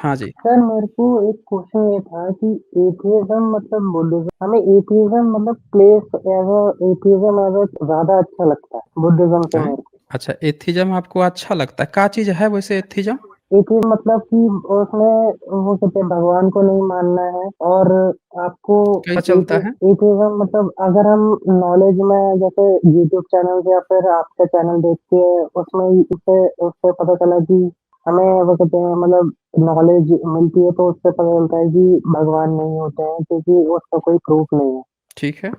हाँ जी। सर मेरे को एक क्वेश्चन ये था कि एथियज्म मतलब बुद्धिज्म, हमें एथियज्म मतलब place as a atheism as a ज़्यादा अच्छा लगता है बुद्धिज्म से हैं? मेरे को। अच्छा, एथिज़्म आपको अच्छा लगता है, क्या चीज़ है वैसे एथिज़्म? एथियज्म मतलब कि उसमें वो कहते हैं भगवान को नहीं मानना है और आपको कैसा चलता है? एथियज्म मतलब अगर हम नॉलेज में जैसे यूट्यूब चैनल या फिर आपका चैनल देख के उसमें उससे उससे पता चला कि हमें वो कहते हैं मतलब नॉलेज मिलती है तो उससे पता चलता है कि भगवान नहीं होते हैं क्योंकि उसका कोई प्रूफ नहीं है। ठीक है,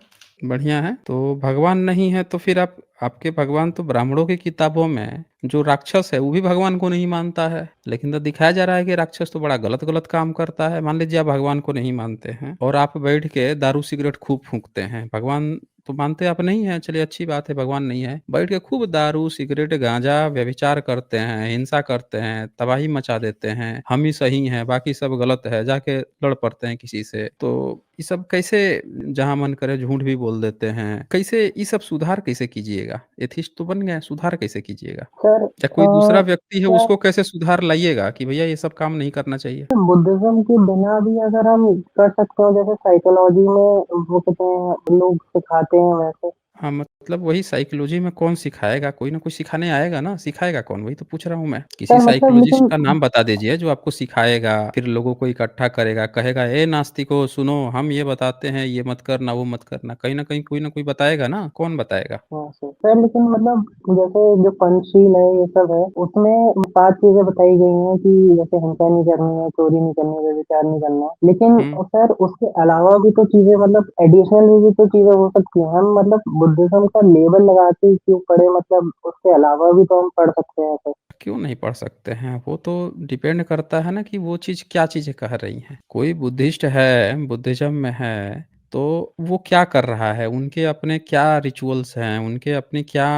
बढ़िया है। तो भगवान नहीं है तो फिर आप आपके भगवान तो ब्राह्मणों की किताबों में जो राक्षस है वो भी भगवान को नहीं मानता है। लेकिन तो दिखाया जा रहा है कि राक्षस तो बड़ा गलत-गलत काम करता है। मान लीजिए आप भगवान को नहीं मानते हैं और आप बैठ के दारू सिगरेट खूब फूँकते हैं। भगवान तो मानते आप नहीं हैं, चलिए अच्छी बात है भगवान नहीं है। बैठ के खूब दारू, सिगरेट, गांजा, व्यभिचार करते हैं, हिंसा करते हैं, तबाही मचा देते हैं। हम ही सही हैं, बाकी सब गलत है, जाके लड़ पड़ते हैं किसी से। तो ये सब कैसे जहाँ मन करे झूठ भी बोल देते हैं। कैसे ये सब सुधार कैसे कीजिएगा? एथिस्ट तो बन गए हैं, सुधार कैसे कीजिएगा? सर या कोई दूसरा व्यक्ति है क्या उसको कैसे सुधार लाइएगा कि भैया ये सब काम नहीं करना चाहिए? बुद्धिज्म के बिना भी अगर हम कर सकते हैं जैसे साइकोलॉजी में वो कहते हैं लोग सिखाते हैं वैसे। हाँ, मतलब वही साइकोलॉजी में कौन सिखाएगा? कोई ना कोई सिखाने आएगा ना, सिखाएगा कौन? वही तो पूछ रहा हूँ मैं। किसी सर मतलब साइकोलॉजिस्ट लेकिन का नाम बता दीजिए जो आपको सिखाएगा, फिर लोगों को इकट्ठा करेगा, कहेगा, "ए नास्तिकों सुनो, हम ये बताते हैं, ये मत करना, वो मत करना।" कहीं न कहीं कोई ना कोई बताएगा ना, कौन बताएगा? हाँ सर सर लेकिन मतलब जैसे जो पंचशील है ये सब है उसमें 5 चीजें बताई गई हैं कि जैसे हिंसा नहीं करनी है, चोरी नहीं करनी है, व्यभिचार नहीं करना है, लेकिन हुँ। सर उसके अलावा भी तो चीजें मतलब एडिशनल भी तो चीजें हो सकती हैं। हम मतलब बुद्धिज्म का लेबल लगा के ही क्यों पढ़े, मतलब उसके अलावा भी तो हम पढ़ सकते हैं सर। क्यों नहीं पढ़ सकते हैं? वो तो डिपेंड करता है ना कि वो चीज़ क्या चीज़ें कह रही हैं। कोई बुद्धिस्ट है, बुद्धिज़्म में है, तो वो क्या कर रहा है? उनके अपने क्या रिचुअल्स हैं, उनके अपनी क्या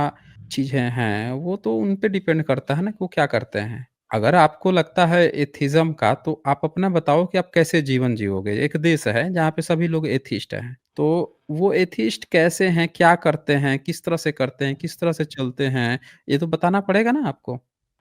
चीज़ें हैं, वो तो उन पे डिपेंड करता है ना कि वो क्या करते हैं। अगर आपको लगता है एथिज़्म का, तो आप अपना बताओ कि आप कैसे जीवन जियोगे? एक देश है जहाँ पे सभी लोग एथिस्ट हैं, तो वो एथिस्ट कैसे हैं, क्या करते हैं, किस तरह से करते हैं, किस तरह से चलते हैं, ये तो बताना पड़ेगा ना आपको।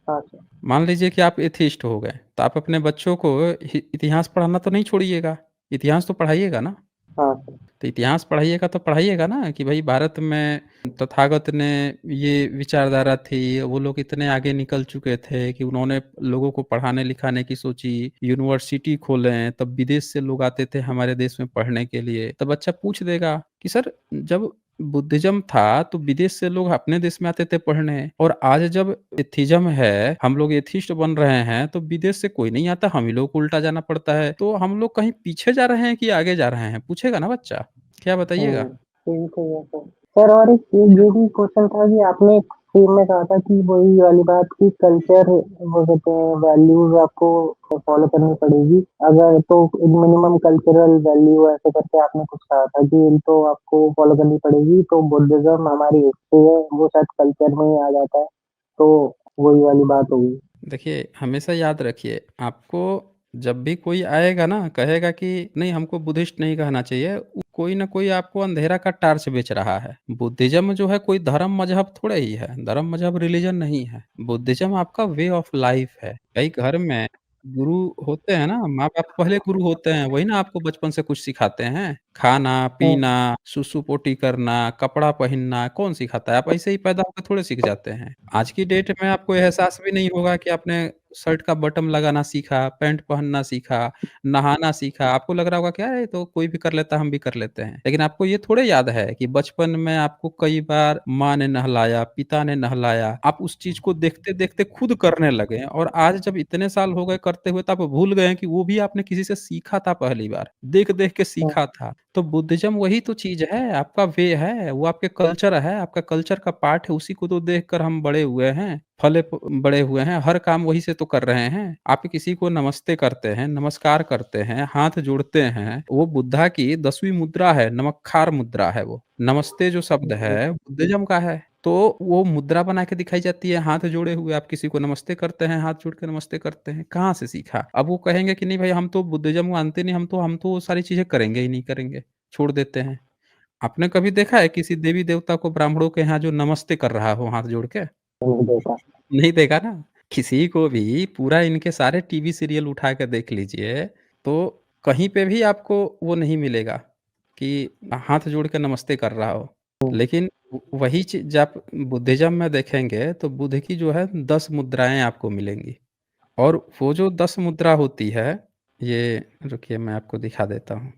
हाँ सर। मान लीजिए कि आप एथिस्ट हो गए, तो आप अपने बच्चों को इतिहास पढ़ाना तो नहीं छोड़िएगा, इतिहास तो पढ़ाइएगा ना। हाँ सर। तो इतिहास पढ़ाइएगा तो पढ़ाइएगा ना कि भाई भारत में तथागत ने ये विचारधारा थी, वो लोग इतने आगे निकल चुके थे कि उन्होंने लोगों को पढ़ाने लिखाने की सोची, यूनिवर्सिटी खोले, तब विदेश से लोग आते थे हमारे देश में पढ़ने के लिए। तब बच्चा पूछ देगा कि सर जब बुद्धिज़्म था तो विदेश से लोग अपने देश में आते थे पढ़ने और आज जब एथिज़्म है, हम लोग एथिस्ट बन रहे हैं तो विदेश से कोई नहीं आता, हम ही लोग को उल्टा जाना पड़ता है। तो हम लोग कहीं पीछे जा रहे हैं कि आगे जा रहे हैं? पूछेगा ना बच्चा। क्या बताइएगा? ये भी सही है सर। सर और एक ये भी क्वेश्चन था कि आपने स्कीम में कहा था कि वही वाली बात की कल्चर वो कहते हैं वैल्यूज आपको फॉलो करनी पड़ेगी अगर तो मिनिमम कल्चरल वैल्यू ऐसे करके आपने कुछ कहा था कि इनको आपको फॉलो करनी पड़ेगी तो बुद्धिज्म हमारी हिस्ट्री है वो शायद कल्चर में ही आ जाता है तो वही वाली बात होगी। देखिए, हमेशा याद रखिए, आपको जब भी कोई आएगा ना, कहेगा कि नहीं हमको बुद्धिस्ट नहीं कहना चाहिए, कोई न कोई आपको अंधेरा का टार्च बेच रहा है। बुद्धिज़्म जो है कोई धर्म मज़हब थोड़े ही है, धर्म मज़हब रिलिजन नहीं है। बुद्धिज़्म आपका वे ऑफ लाइफ़ है। कई घर में गुरु होते हैं ना, माँ-बाप पहले गुरु होते हैं, वही ना आपको बचपन से कुछ सिखाते हैं। हम्म, खाना-पीना, सुसु-पोटी करना, कपड़ा पहनना, कौन सिखाता है? आप ऐसे ही पैदा होके थोड़े सीख जाते हैं। आज की डेट में आपको एहसास भी नहीं होगा कि आपने शर्ट का बटन लगाना सीखा, पैंट पहनना सीखा, नहाना सीखा। आपको लग रहा होगा क्या ये तो कोई भी कर लेता है, हम भी कर लेते हैं। लेकिन आपको ये थोड़े याद है कि बचपन में आपको कई बार माँ ने नहलाया, पिता ने नहलाया। आप उस चीज़ को देखते-देखते खुद करने लगे और आज जब इतने साल हो गए करते हुए तो आप भूल गए हैं कि वो भी आपने किसी से सीखा था पहली बार। देख-देख के हम्म, सीखा था। तो बुद्धिज़्म वही तो चीज़ है, आपका वे है, वो आपके कल्चर है, आपका कल्चर का पार्ट है, उसी को तो देखकर हम बड़े हुए हैं, फले प बड़े हुए हैं, हर काम वही से तो कर रहे हैं। आप किसी को नमस्ते करते हैं, नमस्कार करते हैं, हाथ जोड़ते हैं, वो बुद्धा की 10वीं मुद्रा है, नमक्खार मुद्रा है वो। नमस्ते जो शब्द जी है, बुद्धिज़्म का है। तो वो मुद्रा बना के दिखाई जाती है, हाथ जोड़े हुए आप किसी को नमस्ते करते हैं, हाथ जोड़ के नमस्ते करते हैं, कहाँ से सीखा? अब वो कहेंगे कि नहीं भाई हम तो बुद्धिज़्म मानते नहीं, हम तो वो सारी चीज़ें करेंगे ही नहीं करेंगे, छोड़ देते हैं। आपने कभी देखा है किसी देवी-देवता को ब्राह्मणों के यहाँ जो नमस्ते कर रहा हो हाथ जोड़ के? नहीं देखा। नहीं देखा ना? किसी को भी पूरा इनके सारे टीवी सीरियल उठा के देख लीजिए, तो कहीं पे भी आपको वो नहीं मिलेगा कि हाथ जोड़ के नमस्ते कर रहा हो। लेकिन वही चीज़ आप बुद्धिज़्म में देखेंगे तो बुद्ध की जो है 10 मुद्राएँ आपको मिलेंगी और वो जो 10 मुद्रा होती है, ये रुकिए मैं आपको दिखा देता हूँ।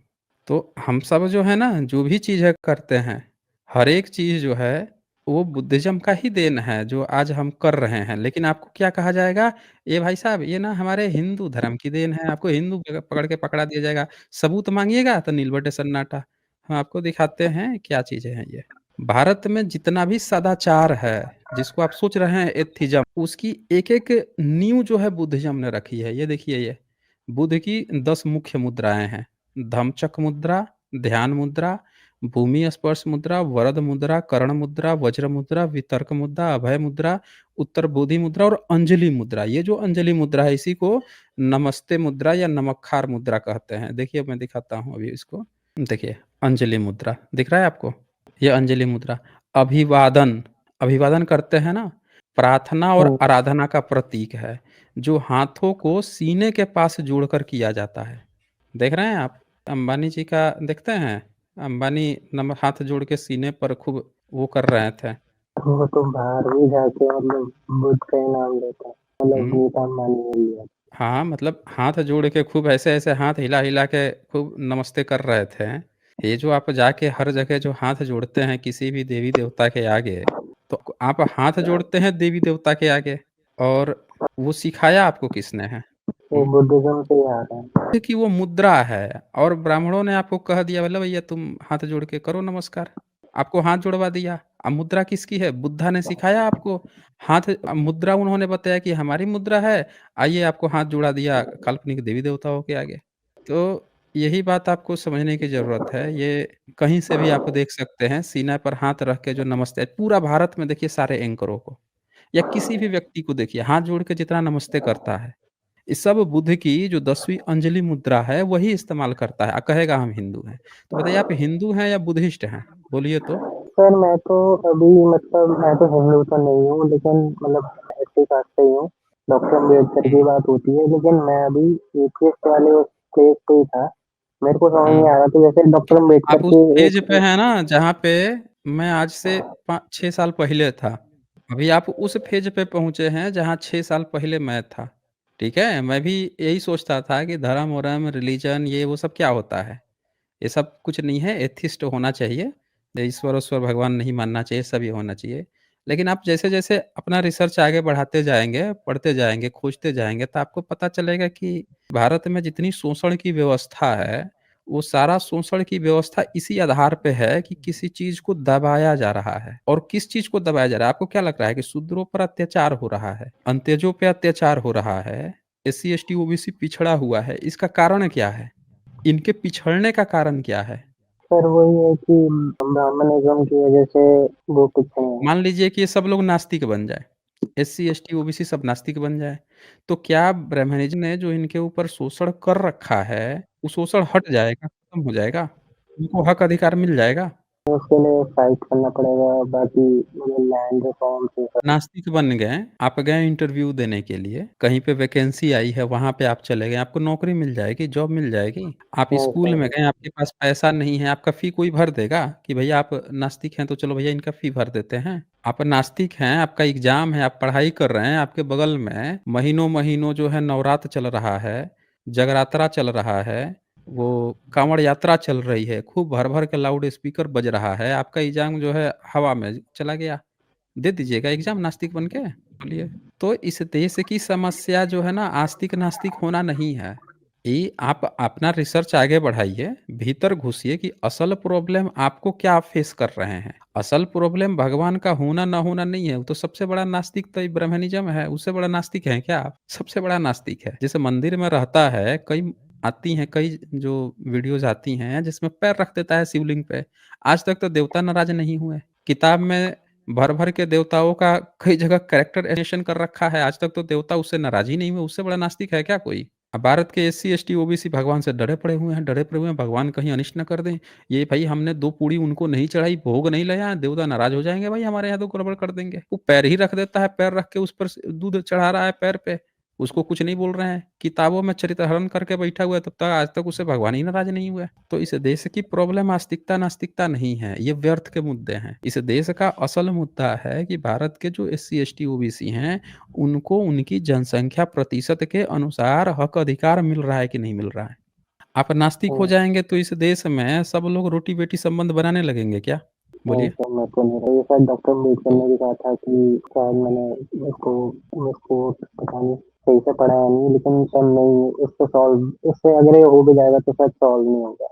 तो हम सब जो है ना, जो भी चीज़ें करते हैं, हर एक चीज़ जो है, वो बुद्धिज़्म का ही देन है, जो आज हम कर रहे हैं। लेकिन आपको क्या कहा जाएगा, "ये भाई साहब, ये ना हमारे हिंदू धर्म की देन है, आपको हिंदू पकड़ के पकड़ा दिया जाएगा। सबूत माँगिएगा तो नील बटे सन्नाटा।" हम आपको दिखाते हैं क्या चीज़ें हैं ये। भारत में जितना भी सदाचार है, जिसको आप सोच रहे हैं एथिज़्म, उसकी एक-एक नींव जो है बुद्धिज़्म ने रखी है। ये देखिए ये, बुद्ध की 10 मुख्य मुद्राएँ हैं। धम्मचक्र मुद्रा, ध्यान मुद्रा, भूमि स्पर्श मुद्रा, वरद मुद्रा, कर्ण मुद्रा, वज्र मुद्रा, वितर्क मुद्रा, अभय मुद्रा, उत्तर बोधि मुद्रा और अंजलि मुद्रा। ये जो अंजलि मुद्रा है इसी को नमस्ते मुद्रा या नमक्खार मुद्रा कहते हैं। देखिए मैं दिखाता हूँ अभी इसको। देखिए अंजलि मुद्रा, दिख रहा है आपको? ये अंजलि मुद्रा। अभिवादन, अभिवादन करते हैं ना, प्रार्थना और हुँ, आराधना का प्रतीक है, जो हाथों को सीने के पास जोड़कर किया जाता है। देख रहे हैं आप? अंबानी जी का देखते हैं? अंबानी हाथ जोड़ के सीने पर खूब वो कर रहे थे। वो तो बाहर भी जाके मतलब बुद्ध का ही नाम लेते हैं। मतलब हुँ। नीता अंबानी हो गया। हाँ, मतलब हाथ जोड़ के खूब ऐसे-ऐसे हाथ हिला-हिला के खूब नमस्ते कर रहे थे। ये जो आप जाके हर जगह जो हाथ जोड़ते हैं किसी भी देवी-देवता के आगे, तो आप हाथ जोड़ते हैं देवी-देवता के आगे और वो सिखाया आपको किसने है? वो हुँ? बुद्धिज़्म से ही आ रहा है। कि वो मुद्रा है और ब्राह्मणों ने आपको कह दिया बोले भैया तुम हाथ जोड़ के करो नमस्कार। आपको हाथ जुड़वा दिया। अब मुद्रा किसकी है? बुद्धा ने सिखाया आपको। मुद्रा उन्होंने बताया कि हमारी मुद्रा है, आइए आपको हाथ जुड़ा दिया काल्पनिक देवी-देवताओं के आगे। तो यही बात आपको समझने की ज़रूरत है। ये कहीं से भी आप देख सकते हैं सीना पर हाथ रख के जो नमस्ते पूरा भारत में देखिए सारे एंकरों को या किसी भी व्यक्ति को देखिए हाथ जोड़ के जितना नमस्ते करता है। ये सब बुद्ध की जो 10वीं अंजलि मुद्रा है, वही इस्तेमाल करता है। कहेगा हम हिंदू हैं। तो बताइए आप हिंदू हैं या बुद्धिस्ट हैं? बोलिए तो? सर मैं तो अभी मतलब मैं तो हिंदू तो नहीं हूँ लेकिन मतलब एससी कास्ट से ही हूँ। डॉक्टर अम्बेडकर हुँ, की बात होती है लेकिन मैं अभी एथियस्ट वाले उस स्टेज पे ही था। मेरे को समझ हुँ। नहीं आ रहा था जैसे डॉक्टर आप अम्बेडकर उस के फेज एक पे हैं ना जहाँ पे मैं आज से 6 साल पहले था। अभी आप उस फेज पे पहुँचे हैं जहाँ 6 साल पहले मैं था। ठीक है? मैं भी यही सोचता था कि धर्म-वरम, रिलिजन ये वो सब क्या होता है? ये सब कुछ नहीं है, एथिस्ट होना चाहिए। ईश्वर-उश्वर भगवान नहीं मानना चाहिए, सब ये होना चाहिए। लेकिन आप जैसे-जैसे अपना रिसर्च आगे बढ़ाते जाएँगे, पढ़ते जाएँगे, खोजते जाएँगे, तो आपको पता चलेगा कि भारत में जितनी शोषण की व्यवस्था है, वो सारा शोषण की व्यवस्था इसी आधार पे है कि किसी चीज़ को दबाया जा रहा है। और किस चीज़ को दबाया जा रहा है? आपको क्या लग रहा है कि शूद्रों पर अत्याचार हो रहा है, अंत्यजों पे अत्याचार हो रहा है, एससी, एसटी, ओबीसी पिछड़ा हुआ है, इसका कारण क्या है? इनके पिछड़ने का कारण क्या है? सर वही है कि ब्राह्मणिज़्म की वजह से वो पिछड़े हैं। मान लीजिए कि ये सब लोग नास्तिक बन जाएँ, एससी, एसटी, ओबीसी सब नास्तिक बन जाएँ, तो क्या ब्राह्मणिज़्म ने जो इनके ऊपर शोषण कर रखा है, वो शोषण हट जाएगा, खत्म हो जाएगा? इनको हक अधिकार मिल जाएगा? तो उसके लिए फाइट करना पड़ेगा बाकी मतलब लैंड रिफॉर्म्स ये सब। नास्तिक बन गए, आप गए इंटरव्यू देने के लिए, कहीं पे वैकेंसी आई है, वहाँ पे आप चले गए, आपको नौकरी मिल जाएगी, जॉब मिल जाएगी। आप नहीं स्कूल में सर, गए, आपके पास पैसा नहीं है, आपका फ़ी कोई भर देगा कि भैया आप नास्तिक हैं, तो चलो भैया इनका फ़ी भर देते हैं। आप नास्तिक हैं, आपका एग्ज़ाम है, आप पढ़ाई कर रहे हैं, आपके बगल में महीनों-महीनों जो है नवरात्र चल रहा है, जगराता चल रहा है, वो काँवड़ यात्रा चल रही है, खूब भर-भर के लाउड स्पीकर बज रहा है, आपका एग्ज़ाम जो है हवा में चला गया। दे दीजिएगा एग्ज़ाम नास्तिक बन के? बोलिए। तो इस देश की समस्या जो है ना आस्तिक-नास्तिक होना नहीं है। ये आप अपना रिसर्च आगे बढ़ाइए, भीतर घुसिए कि असल प्रॉब्लम आपको क्या फेस कर रहे हैं। असल प्रॉब्लम भगवान का होना ना होना नहीं है, वो तो सबसे बड़ा नास्तिक तो ब्रह्मनिज़्म है, उससे बड़ा नास्तिक हैं क्या आप? सबसे बड़ा नास्तिक है। जैसे मंदिर में रहता है, कई जो वीडियोज़ आती हैं जिसमें पैर रख देता है शिवलिंग पे। आज तक तो देवता नाराज़ नहीं हुए। किताब में भर-भर के देवताओं का कई जगह कैरेक्टर एनिमेशन कर रखा है, आज तक तो देवता उससे नाराज़ ही नहीं हुए, उससे बड़ा नास्तिक है क्या कोई? अब भारत के एससी, एसटी, ओबीसी भगवान से डरे पड़े हुए हैं, भगवान कहीं अनिष्ट ना कर दें। ये भई हमने 2 पूड़ी उनको नहीं चढ़ाई, भोग नहीं लगाया, देवता नाराज़ हो जाएँगे भाई हमारे यहाँ तो गड़बड़ कर देंगे। वो पैर ही रख देता है, पैर रख के उस पर स दूध चढ़ा रहा है पैर पे, उसको कुछ नहीं बोल रहे हैं। किताबों में चरित्र-हरण करके बैठा हुआ है, तब तक आज तक उससे भगवान ही नाराज़ नहीं हुआ है। तो इस देश की प्रॉब्लम आस्तिकता-नास्तिकता नहीं है, ये व्यर्थ के मुद्दे हैं। इस देश का असल मुद्दा है कि भारत के जो एससी, एसटी, ओबीसी हैं, उनको उनकी जनसंख्या प्रतिशत के अनुसार हक अधिकार मिल रहा है कि नहीं मिल रहा है। आप नास्तिक हो हुँ। जाएँगे तो इस देश में सब लोग रोटी-बेटी संबंध बनाने लगेंगे क्या? नहीं बोलिए? सर, मेरे को नहीं ये शायद डॉक्टर अम्बेडकर ने भी कहा था कि शायद मैंने उसको उसको पता नहीं सही से पढ़ा है नहीं, लेकिन शायद नहीं इससे अगर ये हो भी जाएगा तो शायद सॉल्व नहीं होगा।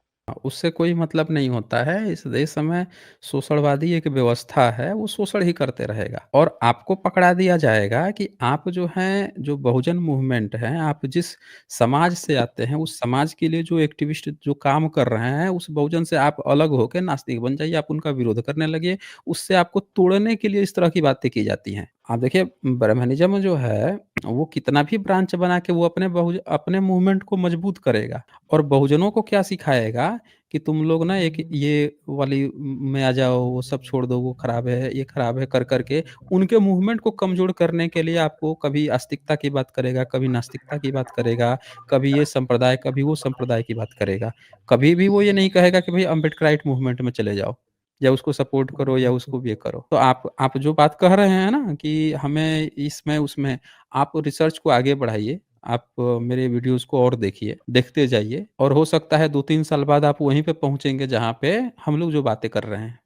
उससे कोई मतलब नहीं होता है। इस देश में शोषणवादी एक व्यवस्था है, वो शोषण ही करते रहेगा और आपको पकड़ा दिया जाएगा कि आप जो हैं, जो बहुजन मूवमेंट है, आप जिस समाज से आते हैं, उस समाज के लिए जो एक्टिविस्ट जो काम कर रहे हैं, उस बहुजन से आप अलग होके नास्तिक बन जाइए, आप उनका विरोध करने लगिए। उससे आपको तोड़ने के लिए इस तरह की बातें की जाती हैं। आप देखिए ब्रह्मनिज़्म जो है, वो कितना भी ब्रांच बना के वो अपने मूवमेंट को मजबूत करेगा और बहुजनों को क्या सिखाएगा कि तुम लोग ना एक ये वाली में आ जाओ, वो सब छोड़ दो, वो खराब है, ये खराब है, कर के उनके मूवमेंट को कमज़ोर करने के लिए आपको कभी आस्तिकता की बात करेगा, कभी नास्तिकता की बात करेगा, कभी ये संप्रदाय, कभी वो संप्रदाय की बात करेगा। कभी भी वो ये नहीं कहेगा कि भई अम्बेडकराइट मूवमेंट में चले जाओ या उसको सपोर्ट करो या उसको ये करो। तो आप जो बात कह रहे हैं ना कि हमें इसमें उसमें, आप रिसर्च को आगे बढ़ाइए। आप मेरे वीडियोज़ को और देखिए, देखते जाइए और हो सकता है 2-3 साल बाद आप वहीं पे पहुँचेंगे जहाँ पे हम लोग जो बातें कर रहे हैं।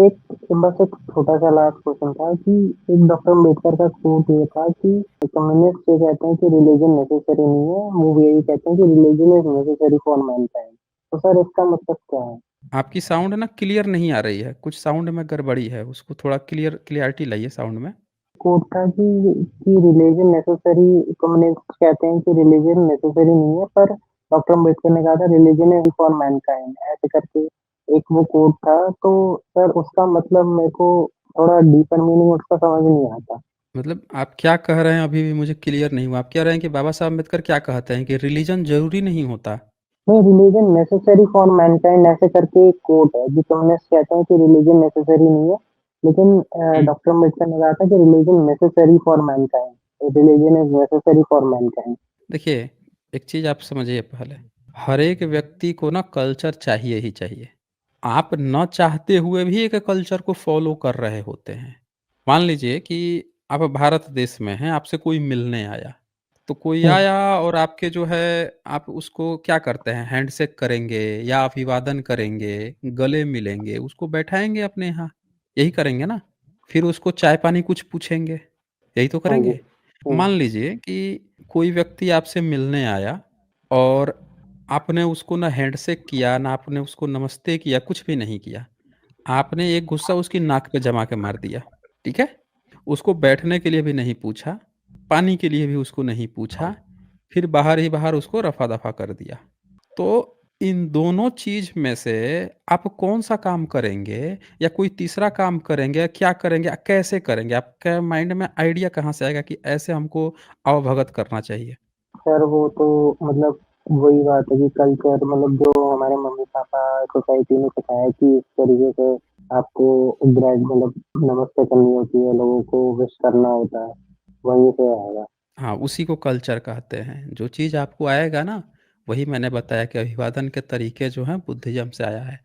एक बस एक छोटा-सा लास्ट क्वेश्चन था कि एक डॉक्टर अम्बेडकर का कोट ये था कि कम्युनिस्ट ये कहते हैं कि रिलिजन नेसेसरी नहीं है, वो यही कहते हैं कि religion is necessary for Mankind. तो सर इसका मतलब क्या है? आपकी साउंड ना क्लियर नहीं आ रही है, कुछ साउंड में गड़बड़ी है, उसको थोड़ा क्लियरिटी लाइए साउंड में। कोट था कि रिलीजन नेसेसरी कम्युनिस्ट कहते हैं कि रिलीजन नेसेसरी नहीं है, पर डॉक्टर अम्बेडकर ने कहा था रिलीजन इज फॉर मैनकाइंड ऐसे करके एक वो कोट था। तो सर उसका मतलब मेरे को थोड़ा डीपर मीनिंग उसका समझ नहीं आता। मतलब आप क्या कह रहे हैं अभी भी मुझे क्लियर नहीं हुआ। आप कह रहे हैं कि बाबा साहब अम्बेडकर क्या कहते हैं कि रिलिजन ज़रूरी नहीं होता? नहीं, रिलीजन नेसेसरी फॉर मैनकाइंड ऐसे करके एक कोट है जो कम्युनिस्ट कहते हैं कि रिलीजन नेसेसरी नहीं है, लेकिन हुँ। डॉक्टर अम्बेडकर ने कहा था कि religion necessary for Mankind, religion is necessary for Mankind. देखिए, एक चीज़ आप समझिए पहले, हर एक व्यक्ति को ना कल्चर चाहिए ही चाहिए। आप ना चाहते हुए भी एक कल्चर को फ़ॉलो कर रहे होते हैं। मान लीजिए कि आप भारत देश में हैं, आपसे कोई मिलने आया, तो कोई हम्म, आया और आपके जो है आप उसको क्या करते हैं, हैंडशेक करेंगे या अभिवादन करेंगे, गले मिलेंगे, उसको बैठाएँगे अपने यहाँ, यही करेंगे ना? फिर उसको चाय-पानी कुछ पूछेंगे, यही तो हाँ जी। करेंगे। मान लीजिए कि कोई व्यक्ति आपसे मिलने आया और आपने उसको ना हैंडशेक किया, ना आपने उसको नमस्ते किया, कुछ भी नहीं किया। आपने एक गुस्सा उसकी नाक पे जमा के मार दिया, ठीक है? उसको बैठने के लिए भी नहीं पूछा, पानी के लिए भी उसको नहीं पूछा, फिर बाहर ही बाहर उसको रफ़ा-दफ़ा कर दिया। तो इन दोनों चीज़ में से आप कौन-सा काम करेंगे या कोई तीसरा काम करेंगे, क्या करेंगे, कैसे करेंगे? आपके माइंड में आइडिया कहाँ से आएगा कि ऐसे हमको अवभगत करना चाहिए? सर वो तो मतलब वही बात है कि कल्चर मतलब जो हमारे मम्मी-पापा सोसाइटी ने सिखाया कि इस तरीके से आपको मतलब नमस्ते करनी होती है, लोगों को विश करना होता है, वहीं से आएगा। हाँ, उसी को कल्चर कहते हैं। जो चीज़ आपको आएगा ना, वही मैंने बताया कि अभिवादन के तरीके जो हैं बुद्धिज़्म से आया है।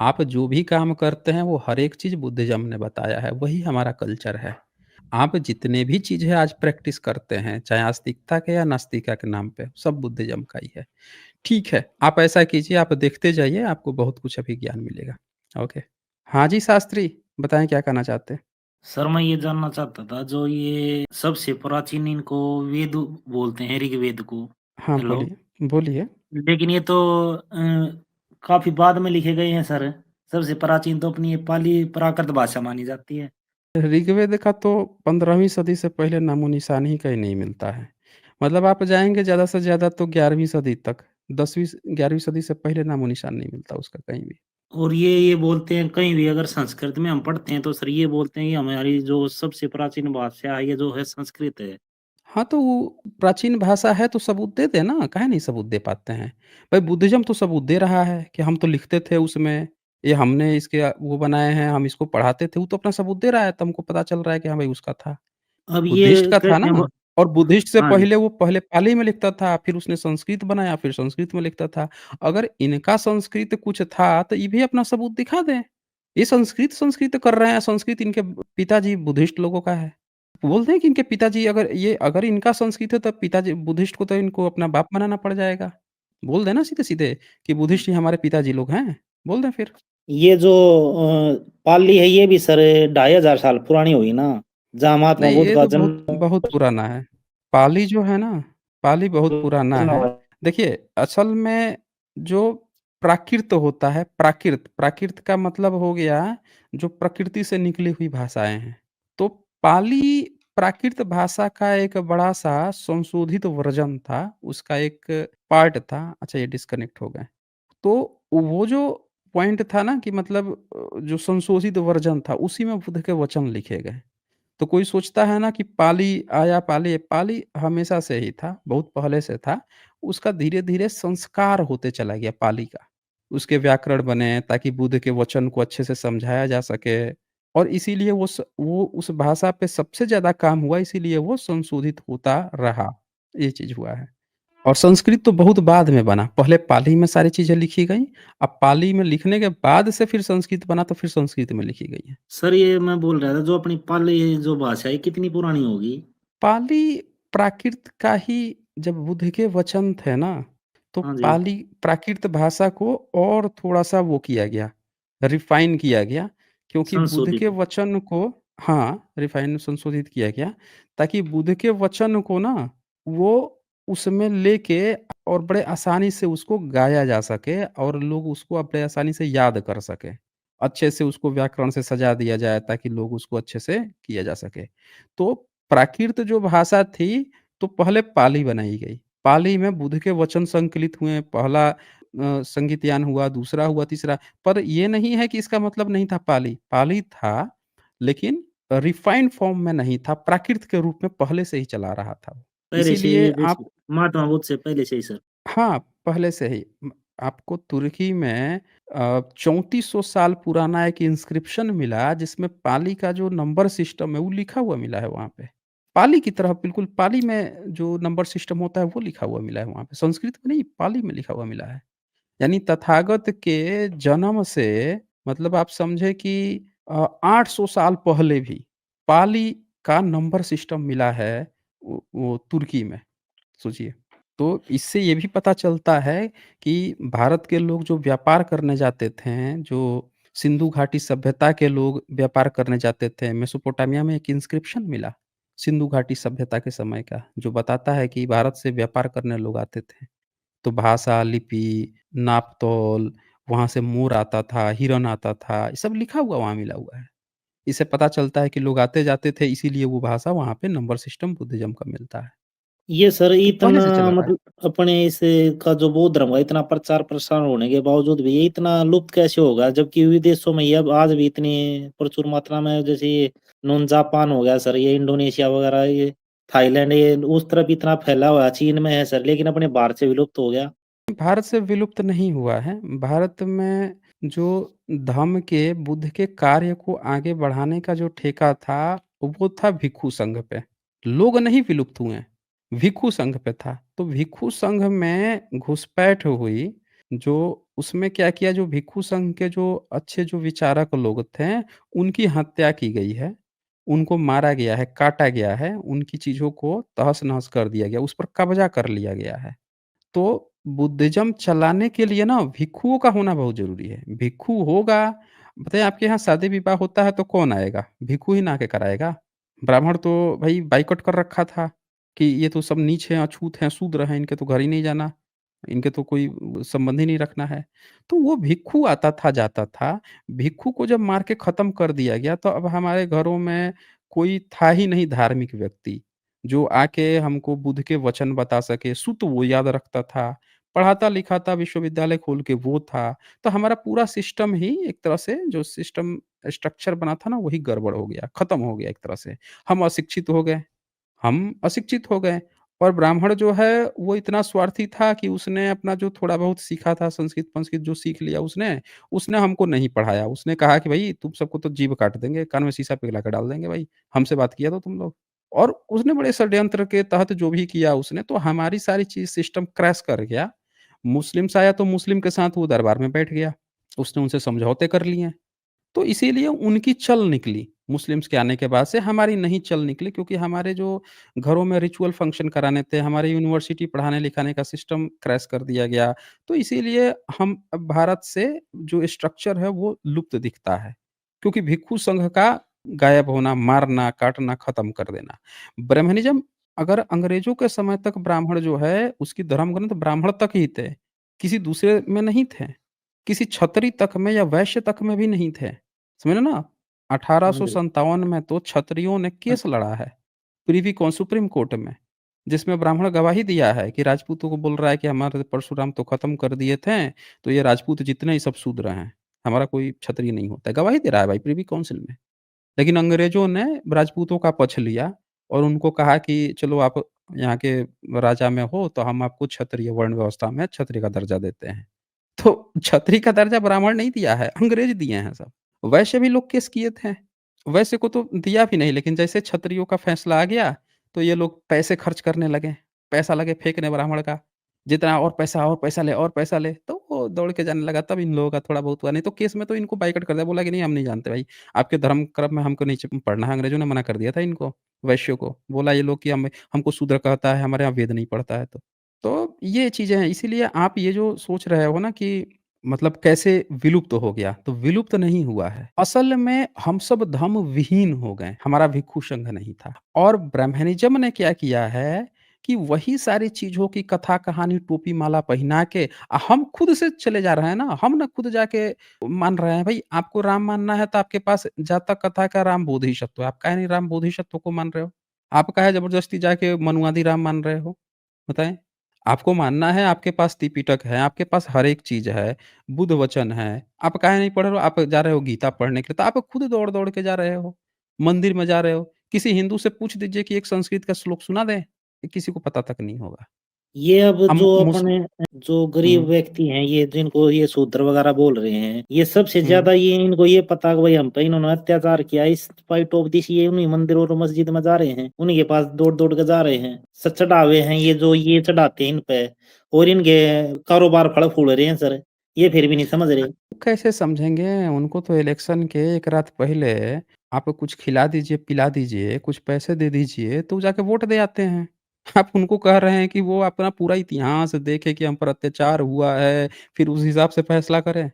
आप जो भी काम करते हैं वो हर एक चीज़ बुद्धिज़्म ने बताया है, वही हमारा कल्चर है। आप जितने भी चीज़ें आज प्रैक्टिस करते हैं, चाहे आस्तिकता के या नास्तिकता के नाम पे, सब बुद्धिज़्म का ही है। ठीक है, आप ऐसा कीजिए, आप देखते जाइए, आपको बहुत कुछ अभी ज्ञान मिलेगा। ओके। हाँ जी, शास्त्री, बताएँ क्या कहना चाहते हैं? सर, मैं ये जानना चाहता था जो ये सबसे प्राचीन इनको वेद बोलते हैं ऋग्वेद को। हाँ, हेलो? बोलिए। बोलिए। लेकिन ये तो काफ़ी बाद में लिखे गए हैं सर। सबसे प्राचीन तो अपनी ये पाली प्राकृत भाषा मानी जाती है। ऋग्वेद का तो 15वीं सदी से पहले नामो-निशान ही कहीं नहीं मिलता है। मतलब आप जाएँगे ज़्यादा से ज़्यादा तो 11वीं सदी तक, 10वीं स 11वीं सदी से पहले नामो-निशान नहीं मिलता उसका कहीं भी। और ये बोलते हैं कहीं भी अगर संस्कृत में हम पढ़ते हैं तो सर ये बोलते हैं कि हमारी जो सबसे प्राचीन भाषा है ये जो है संस्कृत है। हाँ, तो वो प्राचीन भाषा है तो सबूत दे दे ना, काहे नहीं सबूत दे पाते हैं? भाई बुद्धिज़्म तो सबूत दे रहा है कि हम तो लिखते थे उसमें, ये हमने इसके वो बनाए हैं, हम इसको पढ़ाते थे, वो तो अपना सबूत दे रहा है, तो हमको पता चल रहा है कि हाँ भाई उसका था। अब बुद्धिस्ट ये का था कहते हैं ना, वो। और बुद्धिस्ट से हाँ जी। पहले वो पहले पाली में लिखता था, फिर उसने संस्कृत बनाया, फिर संस्कृत में लिखता था। अगर इनका संस्कृत कुछ था, तो ये भी अपना सबूत दिखा दें। ये संस्कृत संस्कृत कर रहे हैं, संस्कृत इनके पिताजी बुद्धिस्ट लोगों का है। बोल दें कि इनके पिताजी अगर इनका संस्कृत है, तब पिताजी बुद्धिस्ट को तो इनको अपना बाप मानना पड़ जाएगा। बोल दें ना सीधे-सीधे कि बुद्धिस्ट ही हमारे पिताजी लोग हैं, बोल दें फिर। ये जो पाली है ये भी सर 2500 साल पुरानी हुई ना, जहाँ महात्मा नहीं, बुद्ध ये का तो बहुत जन्म बहुत पुराना है। पाली जो है ना, पाली बहुत पुराना उसमें है। हुआ। देखिए, असल में जो प्राकृत होता है, प्राकृत, प्राकृत का मतलब हो गया जो प्रकृति से निकली हुई भाषाएँ हैं। तो पाली प्राकृत भाषा का एक बड़ा-सा संशोधित वर्ज़न था, उसका एक पार्ट था। अच्छा, ये डिस्कनेक्ट हो गए। तो वो जो पॉइंट था ना कि मतलब जो संशोधित वर्ज़न था, उसी में बुद्ध के वचन लिखे गए। तो कोई सोचता है ना कि पाली आया, पाली पाली हमेशा से ही था, बहुत पहले से था। उसका धीरे-धीरे संस्कार होते चला गया पाली का। उसके व्याकरण बने ताकि बुद्ध के वचन को अच्छे से समझाया जा सके, और इसीलिए वो उस भाषा पे सबसे ज़्यादा काम हुआ, इसीलिए वो संशोधित होता रहा। ये चीज़ हुआ है। और संस्कृत तो बहुत बाद में बना, पहले पाली में सारी चीज़ें लिखी गईं, अब पाली में लिखने के बाद से फिर संस्कृत बना, तो फिर संस्कृत में लिखी गई है। सर ये मैं बोल रहा था जो अपनी पाली जो भाषा है कितनी पुरानी होगी? पाली प्राकृत का ही, जब बुद्ध के वचन थे ना, तो हाँ जी, पाली प्राकृत भाषा को और थोड़ा-सा वो किया गया, रिफ़ाइन किया गया, क्योंकि बुद्ध के संशोधित। वचन को, हाँ, रिफ़ाइन संशोधित किया गया, ताकि बुद्ध के वचन को ना, वो उसमें लेके और बड़े आसानी से उसको गाया जा सके और लोग उसको बड़े आसानी से याद कर सकें। अच्छे से उसको व्याकरण से सजा दिया जाए ताकि लोग उसको अच्छे से किया जा सके। तो प्राकृत जो भाषा थी, तो पहले पाली बनाई गई। पाली में बुद्ध के वचन संकलित हुए, पहला संगीतयान हुआ, दूसरा हुआ, तीसरा। पर ये नहीं है कि इसका मतलब नहीं था पाली, पाली था, लेकिन रिफाइंड फॉर्म में नहीं था, प्राकृत के रूप में पहले से ही चला रहा था वो। पहले से इसीलिए ये आप, जैसे महात्मा बुद्ध से पहले से ही सर। हाँ, पहले से ही आपको तुर्की में 3400 साल पुराना एक इंस्क्रिप्शन मिला, जिसमें पाली का जो नंबर सिस्टम है, वो लिखा हुआ मिला है वहाँ पे। पाली की तरह बिल्कुल पाली में जो नंबर सिस्टम होता है, वो लिखा हुआ मिला है वहाँ पे। संस्कृत में नहीं, पाली में लिखा हुआ मिला है। यानी तथागत के जन्म से, मतलब आप समझे कि 800 साल पहले भी पाली का नंबर सिस्टम मिला है वो तुर्की में। सोचिए। तो इससे ये भी पता चलता है कि भारत के लोग जो व्यापार करने जाते थे, जो सिंधु घाटी सभ्यता के लोग व्यापार करने जाते थे, मेसोपोटामिया में एक इंस्क्रिप्शन मिला, सिंधु घाटी सभ्यता के समय का, जो बताता है कि भारत से व्यापार करने लोग आते थे। तो भाषा, लिपि, नाप-तौल, वहाँ से मोर आता था, हिरन आता था, ये सब लिखा हुआ वहाँ मिला हुआ है। इससे पता चलता है कि लोग आते-जाते थे, इसीलिए वो भाषा वहाँ पे नंबर सिस्टम बुद्धिज़्म का मिलता है। ये सर तो पहले इतना से चल रहा है। मतलब अपने इस का जो बौद्ध धर्म का इतना प्रचार प्रसार होने के बावजूद भी ये इतना लुप्त कैसे होगा? जबकि विदेशों में ये अब आज भी इतनी प्रचुर मात्रा में जैसे ये नॉन जापान हो गया सर, ये इंडोनेशिया वगैरह, ये थाईलैंड, ये उस तरफ इतना फैला हुआ है, चीन में है सर, लेकिन अपने भारत से विलुप्त हो गया। भारत से विलुप्त नहीं हुआ है। भारत में जो धम्म के, बुद्ध के कार्य को आगे बढ़ाने का जो ठेका था, वो था भिक्षु संघ पे। लोग नहीं विलुप्त हुए, भिक्षु संघ पे था। तो भिक्षु संघ में घुसपैठ हुई, जो उसमें क्या किया, जो भिक्षु संघ के जो अच्छे जो विचारक लोग थे, उनकी हत्या की गई है। उनको मारा गया है, काटा गया है, उनकी चीज़ों को तहस-नहस कर दिया गया, उस पर कब्ज़ा कर लिया गया है। तो बुद्धिज़्म चलाने के लिए ना भिक्षुओं का होना बहुत ज़रूरी है। भिक्षु होगा, बताइए आपके यहाँ शादी-विवाह होता है तो कौन आएगा? भिक्षु ही ना आके कराएगा। ब्राह्मण तो भई बायकॉट कर रखा था कि ये तो सब नीच हैं, अछूत हैं, शूद्र हैं, इनके तो घर ही नहीं जाना, इनके तो कोई संबंध ही नहीं रखना है। तो वो भिक्षु आता था, जाता था। भिक्षु को जब मार के खत्म कर दिया गया, तो अब हमारे घरों में कोई था ही नहीं धार्मिक व्यक्ति। जो आके हमको बुद्ध के वचन बता सके, सुत वो याद रखता था, पढ़ाता-लिखाता विश्वविद्यालय खोल के वो था। तो हमारा पूरा सिस्टम ही एक तरह से, जो सिस्टम स्ट्रक्चर बना था ना, वही गड़बड़ हो गया, खत्म हो गया एक तरह से। हम अशिक्षित हो गए, हम अशिक्षित हो गए। और ब्राह्मण जो है वो इतना स्वार्थी था कि उसने अपना जो थोड़ा बहुत सीखा था संस्कृत-वंस्कृत जो सीख लिया उसने, उसने हमको नहीं पढ़ाया। उसने कहा कि भई तुम सबको तो जीभ काट देंगे, कान में शीशा पिघला के डाल देंगे भाई, हमसे बात किया तो तुम लोग। और उसने बड़े षड्यंत्र के तहत जो भी किया उसने, तो हमारी सारी चीज़ सिस्टम क्रैश कर गया। मुस्लिम्स आया तो मुस्लिम के साथ वो दरबार में बैठ गया। उसने उनसे समझौते कर लिए। तो इसीलिए उनकी चल निकली। मुस्लिम्स के आने के बाद से हमारी नहीं चल निकली, क्योंकि हमारे जो घरों में रिचुअल फंक्शन कराने थे, हमारे यूनिवर्सिटी पढ़ाने-लिखाने का सिस्टम क्रैश कर दिया गया। तो इसीलिए हम अब भारत से जो स्ट्रक्चर है वो लुप्त दिखता है। क्योंकि भिक्षु संघ का गायब होना, मारना, काटना, खत्म कर देना। ब्राह्मणिज़्म अगर अंग्रेज़ों के समय तक ब्राह्मण जो है उसकी धर्म ग्रंथ ब्राह्मण तक ही थे, किसी दूसरे में नहीं थे। किसी क्षत्रिय तक में या वैश्य तक में भी नहीं थे। समझ रहे ना? हाँ जी। 1857 में तो क्षत्रियों ने केस लड़ा है, प्रिवी कौ सुप्रीम कोर्ट में, जिसमें ब्राह्मण गवाही दिया है कि राजपूतों को बोल रहा है कि हमारे परशुराम तो खत्म कर दिए थे, तो ये राजपूत जितने ही सब शूद्र हैं, हमारा कोई क्षत्रिय नहीं होता है। गवाही दे रहा है भाई प्रिवी काउंसिल में। लेकिन अंग्रेज़ों ने राजपूतों का पक्ष लिया और उनको कहा कि चलो आप यहाँ के राजा में हो, तो हम आपको क्षत्रिय वर्ण व्यवस्था में क्षत्रिय का दर्जा देते हैं। तो छतरी का दर्जा ब्राह्मण नहीं दिया है, अंग्रेज दिए हैं सब। वैश्य भी लोग केस किए थे। वैश्य को तो दिया भी नहीं, लेकिन जैसे क्षत्रियों का फैसला आ गया, तो ये लोग पैसे खर्च करने लगे। पैसा लगे फेंकने ब्राह्मण का। जितना और पैसा ले और पैसा ले, तो वो दौड़ के जाने लगा, तब इन लोगों का थोड़ा बहुत हुआ। नहीं तो केस में तो इनको बायकॉट कर दिया, बोला कि नहीं हम नहीं जानते भाई, आपके धर्म क्रम में हमको नहीं च पढ़ना है। अंग्रेज़ों ने मना कर दिया था इनको, वैश्यों को। बोला ये लोग कि हम हमको शूद्र कहता है, हमारे यहाँ वेद नहीं पढ़ता है तो। तो ये चीज़ें हैं, इसीलिए आप ये जो सोच रहे हो ना कि मतलब कैसे विलुप्त हो गया, तो विलुप्त नहीं हुआ है। असल में हम सब धर्म विहीन हो गए, हमारा भिक्षु संघ नहीं था। और ब्राह्मणिज़्म ने क्या किया है कि वही सारी चीज़ों की कथा कहानी टोपी माला पहिना के हम खुद से चले जा रहे हैं ना, हम ना खुद जाके मान रहे हैं। भई आपको राम मानना है तो आपके पास जातक कथा का राम बोधिसत्व है, आप काहे नहीं राम बोधिसत्व को मान रहे हो? आप काहे ज़बरदस्ती जाके मनुवादी राम मान रहे हो? बताएँ? आपको मानना है, आपके पास त्रिपिटक है, आपके पास हर एक चीज़ है, बुद्ध वचन है, आप काहे नहीं पढ़ रहे हो? आप जा रहे हो गीता पढ़ने के लिए, तो आप खुद दौड़-दौड़ के जा रहे हो, मंदिर में जा रहे हो। किसी हिंदू से पूछ दीजिए कि एक संस्कृत का श्लोक सुना दें, किसी को पता तक नहीं होगा। ये अब हम जो मुस अपने जो गरीब हुँ, व्यक्ति हैं, ये जिनको ये शूद्र वगैरह बोल रहे हैं, ये सबसे हुँ। ज़्यादा ये इनको ये पता है कि भाई हम पे इन्होंने अत्याचार किया, इस स्पाइट ऑफ दिस ये उन्हीं मंदिर और मस्जिद में जा रहे हैं, उन्हीं के पास दौड़-दौड़ के जा रहे हैं। चढ़ावे हैं ये जो ये चढ़ाते हैं इन पे और इनके कारोबार फल-फूल रहे हैं सर, ये फिर भी नहीं समझ रहे। कैसे समझेंगे? उनको तो इलेक्शन के 1 रात पहले आप कुछ खिला दीजिए, पिला दीजिए, कुछ पैसे दे दीजिए, तो जाके वोट दे आते हैं। आप उनको कह रहे हैं कि वो अपना पूरा इतिहास देखें कि हम पर अत्याचार हुआ है, फिर उस हिसाब से फैसला करें।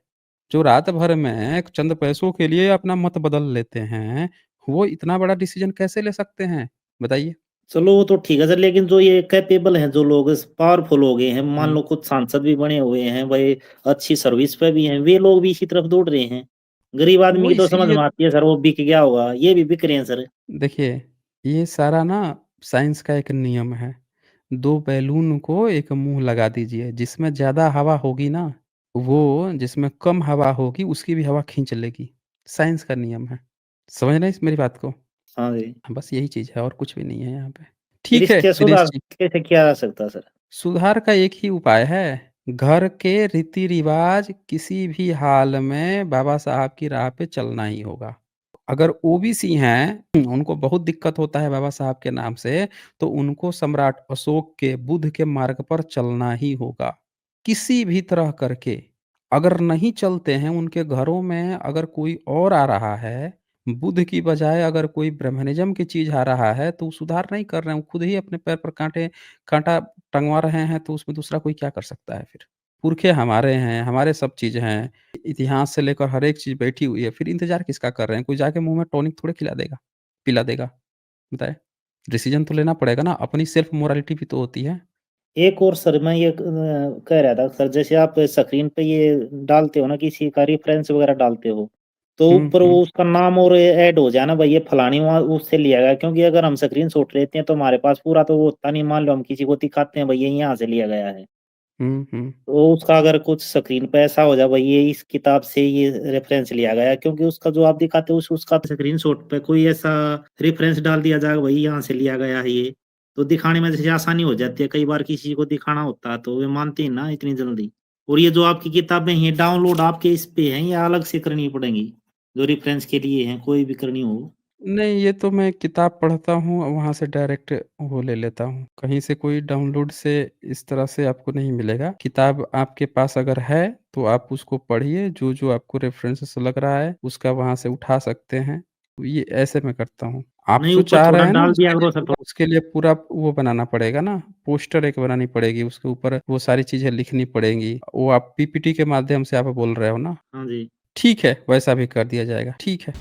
जो रात भर में चंद पैसों के लिए अपना मत बदल लेते हैं, वो इतना बड़ा डिसीज़न कैसे ले सकते हैं? बताइए? चलो वो तो ठीक है सर, लेकिन जो ये कैपेबल हैं जो लोग पावरफुल हो गए हैं, मान हुँ। लो कुछ सांसद भी बने हुए हैं भाई, अच्छी सर्विस पे भी हैं, वे लोग भी इसी तरफ दौड़ रहे हैं। गरीब आदमी वो की तो समझ इसीलिए में आती है सर, वो बिक गया होगा, ये भी बिक रहे हैं सर। देखिए, ये सारा ना साइंस का एक नियम है। 2 बैलून को एक मुँह लगा दीजिए, जिसमें ज़्यादा हवा होगी ना, वो जिसमें कम हवा होगी उसकी भी हवा खींच लेगी। साइंस का नियम है। समझ रहे हैं इस मेरी बात को? हाँ जी। बस यही चीज़ है और कुछ भी नहीं है यहाँ पे। फिर ठीक है इसके दिनेश सुधार जी, कैसे किया जा सकता है सर? सुधार का एक ही उपाय है, घर के रीति-रिवाज किसी भी हाल में बाबा साहब की राह पे चलना ही होगा। अगर ओबीसी हैं, उनको बहुत दिक्कत होता है बाबा साहब के नाम से, तो उनको सम्राट अशोक के, बुद्ध के मार्ग पर चलना ही होगा। किसी भी तरह करके, अगर नहीं चलते हैं, उनके घरों में अगर कोई और आ रहा है, बुद्ध की बजाय अगर कोई ब्रह्मनिज़्म की चीज़ आ रहा है, तो वो सुधार नहीं कर रहे हैं, वो खुद ही अपने पैर पर काँटा टंगवा रहे हैं, तो उसमें दूसरा कोई क्या कर सकता है फिर? पुरखे हमारे हैं, हमारे सब चीज़ हैं। इतिहास से लेकर हर एक चीज़ बैठी हुई है, फिर इंतज़ार किसका कर रहे हैं? कोई जाके मुँह में टॉनिक थोड़ी खिला देगा, पिला देगा, बताएँ? डिसीज़न तो लेना पड़ेगा ना, अपनी सेल्फ मोरालिटी भी तो होती है। एक और सर मैं ये कह रहा था सर, जैसे आप स्क्रीन पे ये डालते हो ना किसी का रेफरेंस वगैरह डालते हो, तो हुँ, ऊपर हुँ। वो उसका नाम और ऐड हो जाए ना भाई, ये फलानी वहाँ उससे लिया गया, क्योंकि अगर हम स्क्रीनशॉट लेते हैं तो हमारे पास पूरा तो वो होता नहीं, मान लो हम किसी को दिखाते हैं भाई ये यहाँ से लिया गया है। हुँ। तो उसका अगर कुछ स्क्रीन पे ऐसा हो जाए भाई ये इस किताब से ये रेफ़रेंस लिया गया है, क्योंकि उसका जो आप दिखाते हो उसका स्क्रीनशॉट पे कोई ऐसा रेफ़रेंस डाल दिया जाएगा भाई यहाँ से लिया गया है ये, तो दिखाने में जैसे आसानी हो जाती है। कई बार किसी को दिखाना होता है तो वे मानते हैं ना इतनी जल्दी। और ये जो आपकी किताबें हैं डाउनलोड आपके इस पे हैं या अलग से करनी पड़ेंगी? जो रेफ़रेंस के लिए हैं, कोई भी करनी हो? नहीं, ये तो मैं किताब पढ़ता हूँ, वहाँ से डायरेक्ट वो ले लेता हूँ। कहीं से कोई डाउनलोड से इस तरह से आपको नहीं मिलेगा। किताब आपके पास अगर है, तो आप उसको पढ़िए, जो-जो आपको रेफ़रेंसेस लग रहा है, उसका वहाँ से उठा सकते हैं। तो ये ऐसे मैं करता हूँ। आप नहीं जो ऊपर चाह थोड़ा रहे हैं ना, डाल दिया करो सर थोड़ा। उसके लिए पूरा वो बनाना पड़ेगा ना, पोस्टर एक बनानी पड़ेगी, उसके ऊपर वो सारी चीज़ें लिखनी पड़ेंगी। वो आप पीपीटी के माध्यम से आप बोल रहे हो ना? हाँ जी। ठीक है, वैसा भी कर दिया जाएगा। ठीक है।